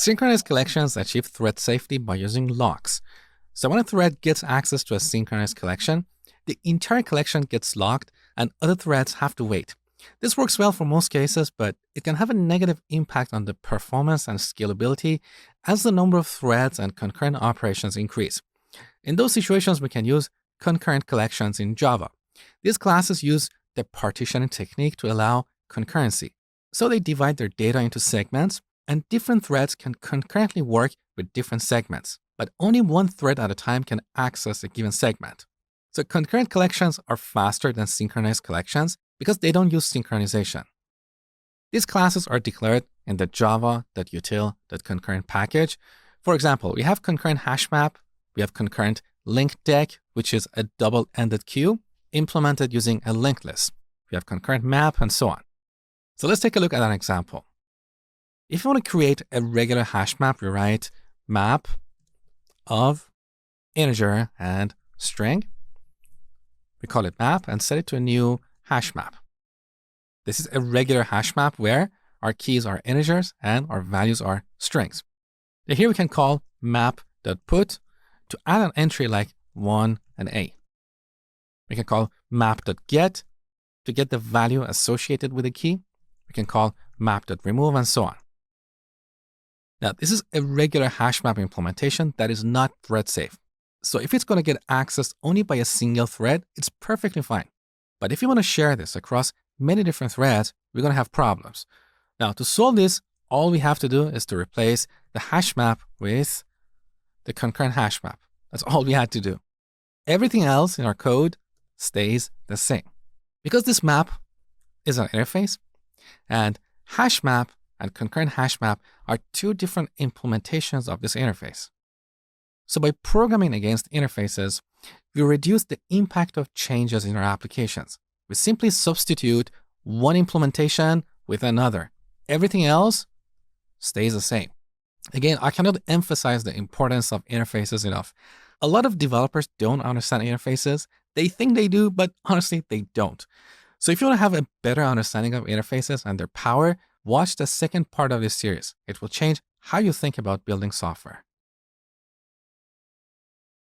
Synchronous collections achieve thread safety by using locks. So when a thread gets access to a synchronous collection, the entire collection gets locked and other threads have to wait. This works well for most cases, but it can have a negative impact on the performance and scalability as the number of threads and concurrent operations increase. In those situations, we can use concurrent collections in Java. These classes use the partitioning technique to allow concurrency. So they divide their data into segments, and different threads can concurrently work with different segments, but only one thread at a time can access a given segment. So concurrent collections are faster than synchronous collections because they don't use synchronization. These classes are declared in the java.util.concurrent package. For example, we have concurrent hash map, we have concurrent linked deck, which is a double-ended queue implemented using a linked list. We have concurrent map and so on. So let's take a look at an example. If you want to create a regular hash map, we write map of integer and string. We call it map and set it to a new hash map. This is a regular hash map where our keys are integers and our values are strings. And here we can call map.put to add an entry like 1 and a. We can call map.get to get the value associated with the key. We can call map.remove and so on. Now, this is a regular hash map implementation that is not thread safe. So if it's going to get accessed only by a single thread, it's perfectly fine. But if you want to share this across many different threads, we're going to have problems. Now, to solve this, all we have to do is to replace the hash map with the concurrent hash map. That's all we had to do. Everything else in our code stays the same. Because this map is an interface, and hash map and concurrent hash map are two different implementations of this interface. So by programming against interfaces, we reduce the impact of changes in our applications. We simply substitute one implementation with another. Everything else stays the same. Again, I cannot emphasize the importance of interfaces enough. A lot of developers don't understand interfaces. They think they do, but honestly, they don't. So if you want to have a better understanding of interfaces and their power, watch the second part of this series. It will change how you think about building software.